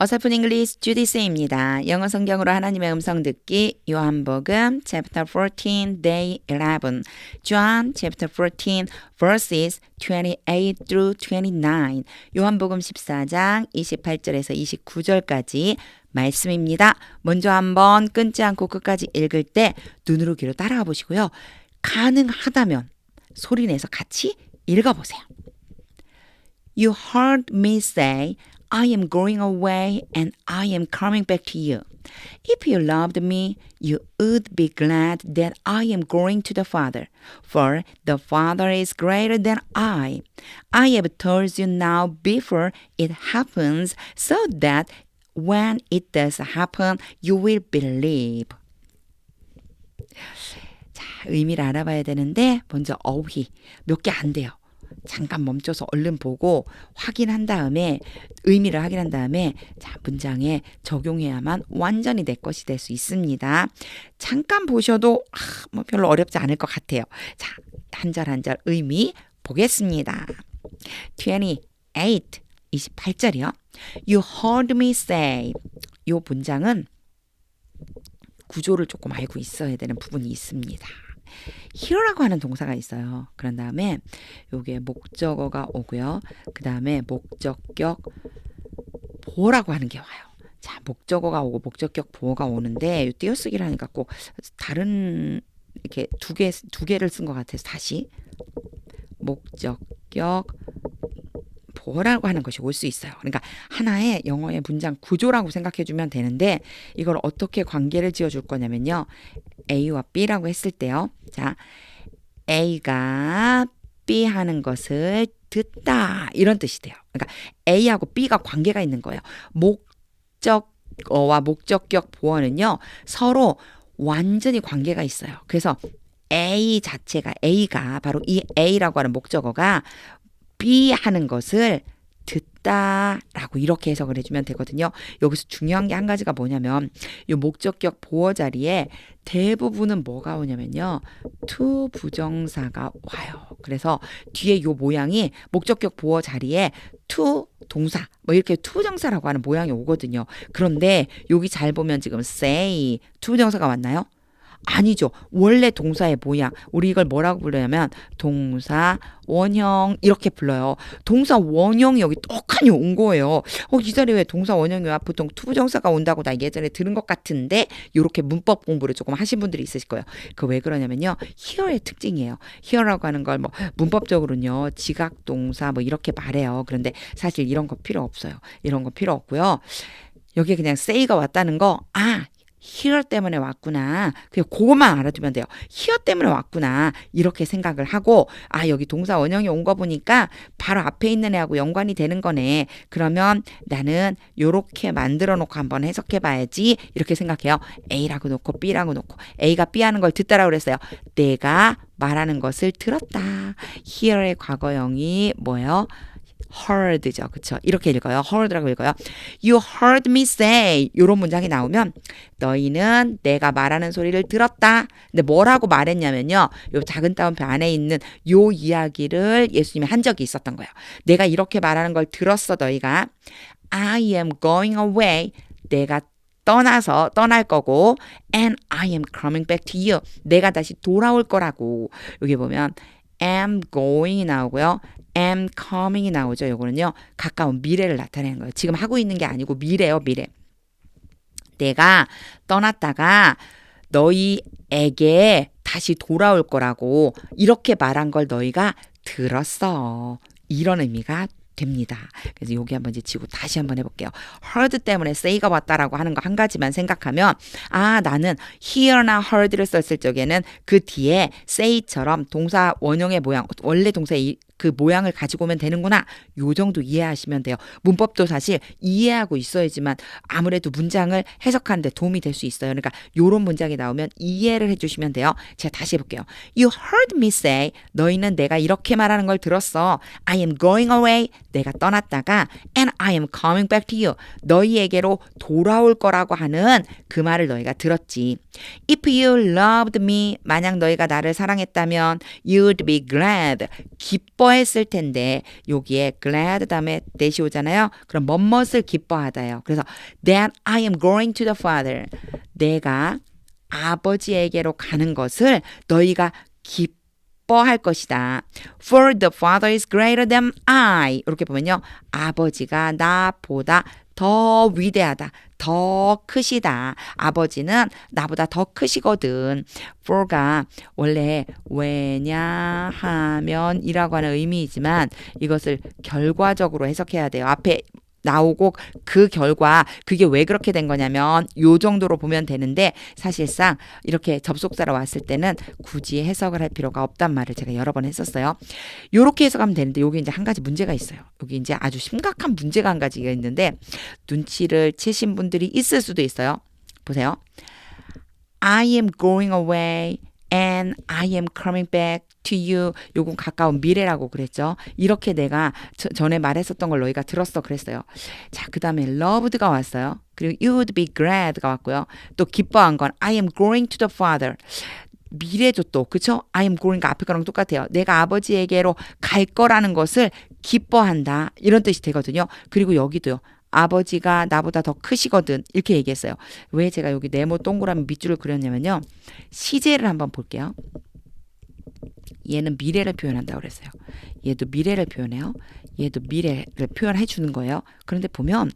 어설픈 잉글리시 주디스입니다. 영어 성경으로 하나님의 음성 듣기 요한복음 chapter 14 day 11 John chapter 14 verses 28 through 29 요한복음 14장 28절에서 29절까지 말씀입니다. 먼저 한번 끊지 않고 끝까지 읽을 때 눈으로 귀로 따라가 보시고요. 가능하다면 소리내서 같이 읽어보세요. You heard me say I am going away and I am coming back to you. If you loved me, you would be glad that I am going to the Father, for the Father is greater than I. I have told you now before it happens, so that when it does happen, you will believe. 자, 의미를 알아봐야 되는데 먼저 어휘 몇 개 안 돼요. 잠깐 멈춰서 얼른 보고 확인한 다음에 의미를 확인한 다음에 자 문장에 적용해야만 완전히 내 것이 될 수 있습니다. 잠깐 보셔도 뭐 별로 어렵지 않을 것 같아요. 자, 한 절 한 절 의미 보겠습니다. 28절이요. You heard me say. 이 문장은 구조를 조금 알고 있어야 되는 부분이 있습니다. hear라고 하는 동사가 있어요. 그런 다음에 요게 목적어가 오고요. 그 다음에 목적격 보어라고 하는 게 와요. 자, 목적어가 오고 목적격 보어가 오는데 띄어쓰기를 하니까 꼭 다른 이렇게 두 개를 쓴 것 같아서 다시 목적격 보어라고 하는 것이 올 수 있어요. 그러니까 하나의 영어의 문장 구조라고 생각해 주면 되는데 이걸 어떻게 관계를 지어 줄 거냐면요. A와 B라고 했을 때요. 자, A가 B 하는 것을 듣다 이런 뜻이 돼요. 그러니까 A하고 B가 관계가 있는 거예요. 목적어와 목적격 보어는요. 서로 완전히 관계가 있어요. 그래서 A 자체가 A가 바로 이 A라고 하는 목적어가 B 하는 것을 듣다라고 이렇게 해석을 해주면 되거든요. 여기서 중요한 게 한 가지가 뭐냐면 이 목적격 보어 자리에 대부분은 뭐가 오냐면요. to 부정사가 와요. 그래서 뒤에 이 모양이 목적격 보어 자리에 to 동사 뭐 이렇게 to 정사라고 하는 모양이 오거든요. 그런데 여기 잘 보면 지금 say to 정사가 왔나요? 아니죠. 원래 동사의 모양. 우리 이걸 뭐라고 불러냐면 동사 원형 이렇게 불러요. 동사 원형이 여기 똑하니 온 거예요. 이 자리에 왜 동사 원형이 와? 보통 투부정사가 온다고 나 예전에 들은 것 같은데 이렇게 문법 공부를 조금 하신 분들이 있으실 거예요. 그 왜 그러냐면요. here의 특징이에요. here라고 하는 걸 뭐 문법적으로는요. 지각 동사 뭐 이렇게 말해요. 그런데 사실 이런 거 필요 없어요. 이런 거 필요 없고요. 여기에 그냥 say가 왔다는 거 here 때문에 왔구나. 그냥 그것만 알아두면 돼요. here 때문에 왔구나. 이렇게 생각을 하고 여기 동사 원형이 온 거 보니까 바로 앞에 있는 애하고 연관이 되는 거네. 그러면 나는 요렇게 만들어 놓고 한번 해석해 봐야지. 이렇게 생각해요. A라고 놓고 B라고 놓고 A가 B 하는 걸 듣다라고 그랬어요. 내가 말하는 것을 들었다. here의 과거형이 뭐예요? heard죠. 그쵸? 이렇게 읽어요. heard라고 읽어요. You heard me say. 이런 문장이 나오면 너희는 내가 말하는 소리를 들었다. 근데 뭐라고 말했냐면요. 요 작은 따옴표 안에 있는 요 이야기를 예수님이 한 적이 있었던 거예요. 내가 이렇게 말하는 걸 들었어. 너희가 I am going away. 내가 떠날 거고 and I am coming back to you. 내가 다시 돌아올 거라고. 여기 보면 am going이 나오고요. am coming이 나오죠. 요거는요. 가까운 미래를 나타내는 거예요. 지금 하고 있는 게 아니고 미래요. 미래. 내가 떠났다가 너희에게 다시 돌아올 거라고 이렇게 말한 걸 너희가 들었어. 이런 의미가 됩니다. 그래서 여기 한번 이제 지고 다시 한번 해볼게요. heard 때문에 say가 왔다라고 하는 거 한 가지만 생각하면 나는 hear나 heard를 썼을 적에는 그 뒤에 say처럼 동사 원형의 모양 원래 동사의 그 모양을 가지고 오면 되는구나. 요 정도 이해하시면 돼요. 문법도 사실 이해하고 있어야지만 아무래도 문장을 해석하는 데 도움이 될 수 있어요. 그러니까 요런 문장이 나오면 이해를 해주시면 돼요. 제가 다시 해볼게요. You heard me say. 너희는 내가 이렇게 말하는 걸 들었어. I am going away. 내가 떠났다가 and I am coming back to you. 너희에게로 돌아올 거라고 하는 그 말을 너희가 들었지. If you loved me. 만약 너희가 나를 사랑했다면 you'd be glad. 기뻐 기뻐했을 텐데 여기에 glad 다음에 that이 오잖아요. 그럼 뭐뭇을 기뻐하다요. 그래서 that I am going to the father. 내가 아버지에게로 가는 것을 너희가 기뻐할 것이다. For the father is greater than I. 이렇게 보면요. 아버지가 나보다 더 위대하다. 더 크시다. 아버지는 나보다 더 크시거든. for가 원래 왜냐하면이라고 하는 의미이지만 이것을 결과적으로 해석해야 돼요. 앞에 나오고 그 결과 그게 왜 그렇게 된 거냐면 요 정도로 보면 되는데 사실상 이렇게 접속사로 왔을 때는 굳이 해석을 할 필요가 없단 말을 제가 여러 번 했었어요. 요렇게 해석하면 되는데 여기 이제 한 가지 문제가 있어요. 여기 이제 아주 심각한 문제가 한 가지가 있는데 눈치를 채신 분들이 있을 수도 있어요. 보세요. I am going away and I am coming back to you. 요건 가까운 미래라고 그랬죠. 이렇게 내가 전에 말했었던 걸 너희가 들었어 그랬어요. 자, 그 다음에 loved가 왔어요. 그리고 you would be glad가 왔고요. 또 기뻐한 건 I am going to the father. 미래죠 또. 그쵸? I am going가 앞에 거랑 똑같아요. 내가 아버지에게로 갈 거라는 것을 기뻐한다. 이런 뜻이 되거든요. 그리고 여기도요. 아버지가 나보다 더 크시거든. 이렇게 얘기했어요. 왜 제가 여기 네모 동그라미 밑줄을 그렸냐면요. 시제를 한번 볼게요. 얘는 미래를 표현한다고 그랬어요. 얘도 미래를 표현해요. 얘도 미래를 표현해 주는 거예요. 그런데 보면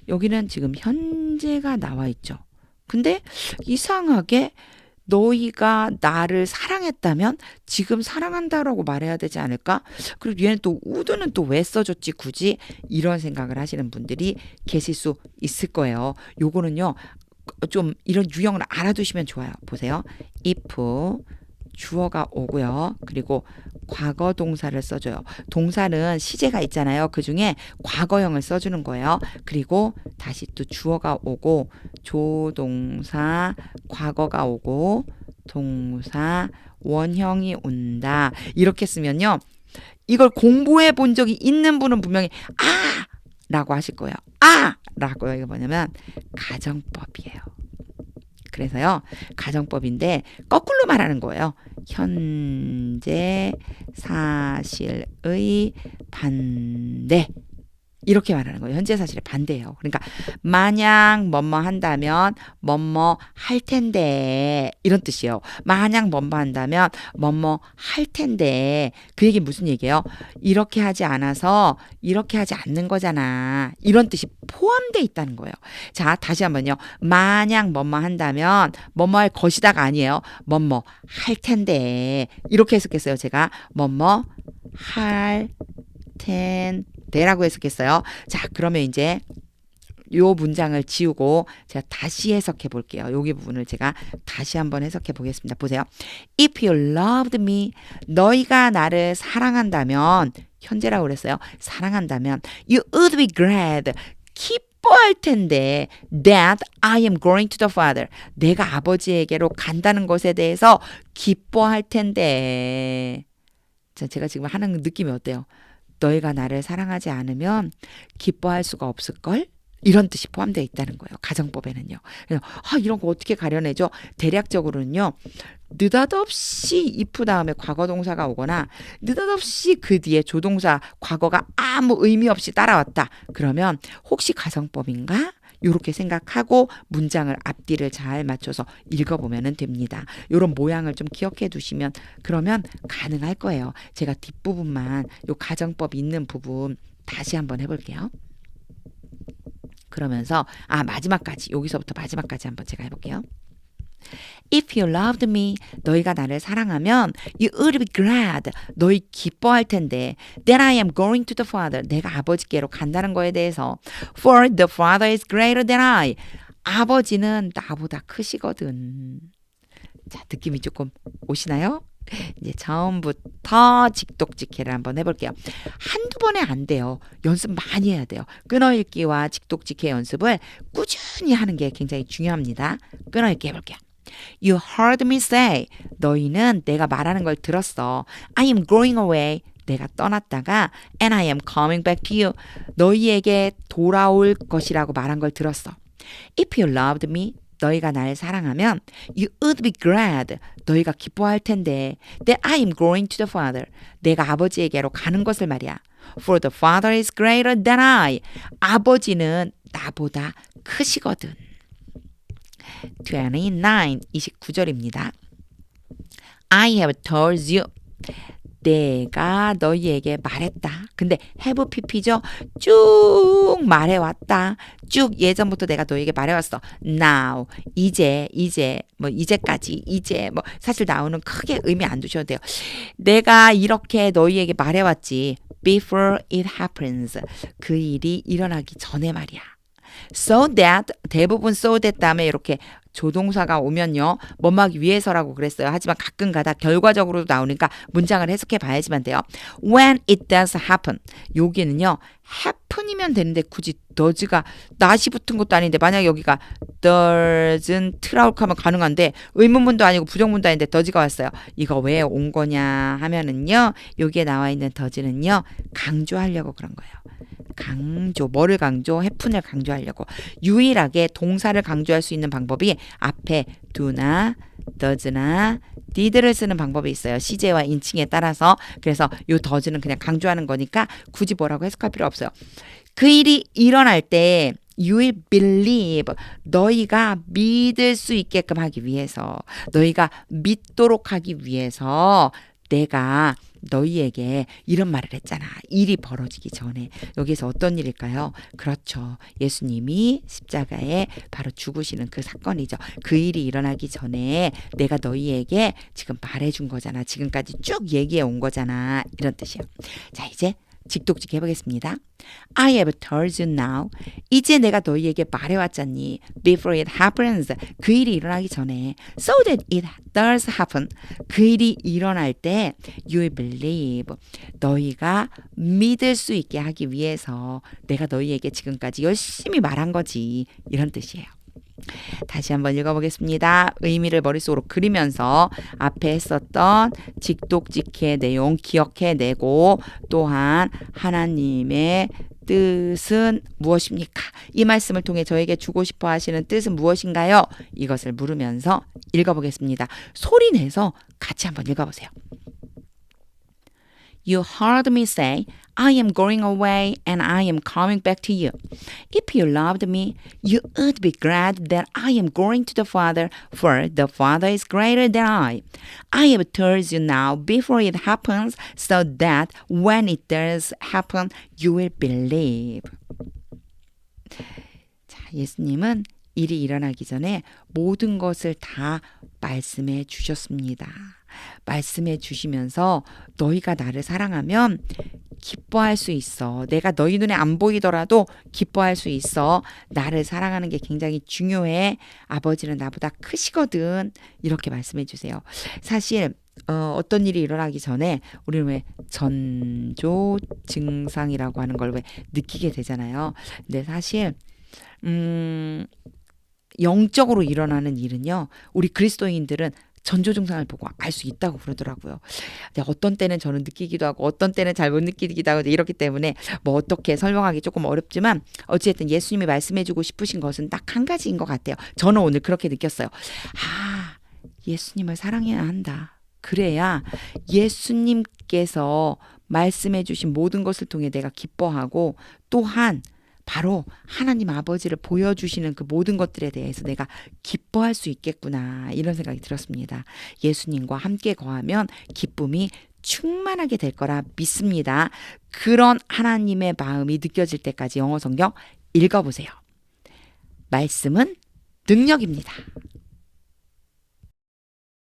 여기는 지금 현재가 나와 있죠. 근데 이상하게 너희가 나를 사랑했다면 지금 사랑한다라고 말해야 되지 않을까? 그리고 얘는 또 would는 또 왜 써줬지 굳이? 이런 생각을 하시는 분들이 계실 수 있을 거예요. 요거는요. 좀 이런 유형을 알아두시면 좋아요. 보세요. if 주어가 오고요. 그리고 과거 동사를 써줘요. 동사는 시제가 있잖아요. 그 중에 과거형을 써주는 거예요. 그리고 다시 또 주어가 오고 조동사 과거가 오고 동사 원형이 온다. 이렇게 쓰면요. 이걸 공부해 본 적이 있는 분은 분명히 아! 라고 하실 거예요. 아! 라고 이게 뭐냐면 가정법이에요. 그래서요. 가정법인데 거꾸로 말하는 거예요. 현재 사실의 반대. 이렇게 말하는 거예요. 현재 사실의 반대예요. 그러니까 만약 뭐뭐 한다면 뭐뭐 할 텐데 이런 뜻이에요. 만약 뭐뭐 한다면 뭐뭐 할 텐데 그 얘기 무슨 얘기예요? 이렇게 하지 않아서 이렇게 하지 않는 거잖아. 이런 뜻이 포함되어 있다는 거예요. 자, 다시 한번요. 만약 뭐뭐 한다면 뭐뭐 할 것이다가 아니에요. 뭐뭐 할 텐데 이렇게 해석했어요. 제가 뭐뭐 할 텐데 라고 해석했어요. 자, 그러면 이제 요 문장을 지우고 제가 다시 해석해 볼게요. 여기 부분을 제가 다시 한번 해석해 보겠습니다. 보세요. If you loved me, 너희가 나를 사랑한다면, 현재라고 그랬어요. 사랑한다면, you would be glad, 기뻐할 텐데, that I am going to the Father. 내가 아버지에게로 간다는 것에 대해서 기뻐할 텐데. 자, 제가 지금 하는 느낌이 어때요? 너희가 나를 사랑하지 않으면 기뻐할 수가 없을걸? 이런 뜻이 포함되어 있다는 거예요. 가정법에는요. 그래서 이런 거 어떻게 가려내죠? 대략적으로는요. 느닷없이 if 다음에 과거 동사가 오거나 느닷없이 그 뒤에 조동사 과거가 아무 의미 없이 따라왔다. 그러면 혹시 가정법인가? 이렇게 생각하고 문장을 앞뒤를 잘 맞춰서 읽어보면 됩니다. 이런 모양을 좀 기억해 두시면 그러면 가능할 거예요. 제가 뒷부분만 요 가정법 있는 부분 다시 한번 해볼게요. 그러면서 마지막까지 여기서부터 마지막까지 한번 제가 해볼게요. If you loved me, 너희가 나를 사랑하면 you would be glad, 너희 기뻐할 텐데 that I am going to the Father, 내가 아버지께로 간다는 거에 대해서 for the Father is greater than I, 아버지는 나보다 크시거든. 자, 느낌이 조금 오시나요? 이제 처음부터 직독직해를 한번 해볼게요. 한두 번에 안 돼요. 연습 많이 해야 돼요. 끊어읽기와 직독직해 연습을 꾸준히 하는 게 굉장히 중요합니다. 끊어읽기 해볼게요. You heard me say, 너희는 내가 말하는 걸 들었어. I am going away, 내가 떠났다가 and I am coming back to you, 너희에게 돌아올 것이라고 말한 걸 들었어. If you loved me, 너희가 날 사랑하면 you would be glad. 너희가 기뻐할 텐데 that I am going to the Father. 내가 아버지에게로 가는 것을 말이야. For the Father is greater than I. 아버지는 나보다 크시거든. 29절입니다. I have told you. 내가 너희에게 말했다. 근데 have pp죠. 쭉 말해왔다. 쭉 예전부터 내가 너희에게 말해왔어. Now, 이제, 뭐 이제까지, 이제 뭐 사실 나오는 크게 의미 안 두셔도 돼요. 내가 이렇게 너희에게 말해왔지. Before it happens. 그 일이 일어나기 전에 말이야. So that, 대부분 so that 다음에 이렇게 조동사가 오면요. 뭐막 위해서라고 그랬어요. 하지만 가끔 가다 결과적으로도 나오니까 문장을 해석해 봐야지만 돼요. When it does happen. 여기는요. happen이면 되는데 굳이 does가 not이 붙은 것도 아닌데 만약 여기가 doesn't라고 하면 가능한데 의문문도 아니고 부정문도 아닌데 does가 왔어요. 이거 왜 온 거냐 하면은요. 여기에 나와 있는 does는요. 강조하려고 그런 거예요. 강조, 뭐를 강조? happen을 강조하려고. 유일하게 동사를 강조할 수 있는 방법이 앞에 do나 does나 did를 쓰는 방법이 있어요. 시제와 인칭에 따라서. 그래서 요 does는 그냥 강조하는 거니까 굳이 뭐라고 해석할 필요 없어요. 그 일이 일어날 때 you will believe. 너희가 믿을 수 있게끔 하기 위해서, 너희가 믿도록 하기 위해서 내가 너희에게 이런 말을 했잖아. 일이 벌어지기 전에. 여기서 어떤 일일까요? 그렇죠. 예수님이 십자가에 바로 죽으시는 그 사건이죠. 그 일이 일어나기 전에 내가 너희에게 지금 말해준 거잖아. 지금까지 쭉 얘기해 온 거잖아. 이런 뜻이에요. 자, 이제 직독직 해보겠습니다. I have told you now. 이제 내가 너희에게 말해왔잖니. Before it happens. 그 일이 일어나기 전에. So that it does happen. 그 일이 일어날 때 you will believe. 너희가 믿을 수 있게 하기 위해서 내가 너희에게 지금까지 열심히 말한 거지. 이런 뜻이에요. 다시 한번 읽어보겠습니다. 의미를 머릿속으로 그리면서 앞에 했었던 직독직해 내용 기억해내고 또한 하나님의 뜻은 무엇입니까? 이 말씀을 통해 저에게 주고 싶어 하시는 뜻은 무엇인가요? 이것을 물으면서 읽어보겠습니다. 소리 내서 같이 한번 읽어보세요. You heard me say, I am going away and I am coming back to you. If you loved me, you would be glad that I am going to the Father, for the Father is greater than I. I have told you now before it happens, so that when it does happen, you will believe. 자, 예수님은 일이 일어나기 전에 모든 것을 다 말씀해 주셨습니다. 말씀해 주시면서 너희가 나를 사랑하면 기뻐할 수 있어. 내가 너희 눈에 안 보이더라도 기뻐할 수 있어. 나를 사랑하는 게 굉장히 중요해. 아버지는 나보다 크시거든. 이렇게 말씀해 주세요. 사실 어떤 일이 일어나기 전에 우리는 왜 전조 증상이라고 하는 걸 왜 느끼게 되잖아요. 근데 사실 영적으로 일어나는 일은요. 우리 그리스도인들은 전조 증상을 보고 알 수 있다고 그러더라고요. 어떤 때는 저는 느끼기도 하고 어떤 때는 잘 못 느끼기도 하고 이렇기 때문에 뭐 어떻게 설명하기 조금 어렵지만 어찌됐든 예수님이 말씀해주고 싶으신 것은 딱 한 가지인 것 같아요. 저는 오늘 그렇게 느꼈어요. 아, 예수님을 사랑해야 한다. 그래야 예수님께서 말씀해주신 모든 것을 통해 내가 기뻐하고 또한 바로 하나님 아버지를 보여주시는 그 모든 것들에 대해서 내가 기뻐할 수 있겠구나 이런 생각이 들었습니다. 예수님과 함께 거하면 기쁨이 충만하게 될 거라 믿습니다. 그런 하나님의 마음이 느껴질 때까지 영어 성경 읽어보세요. 말씀은 능력입니다.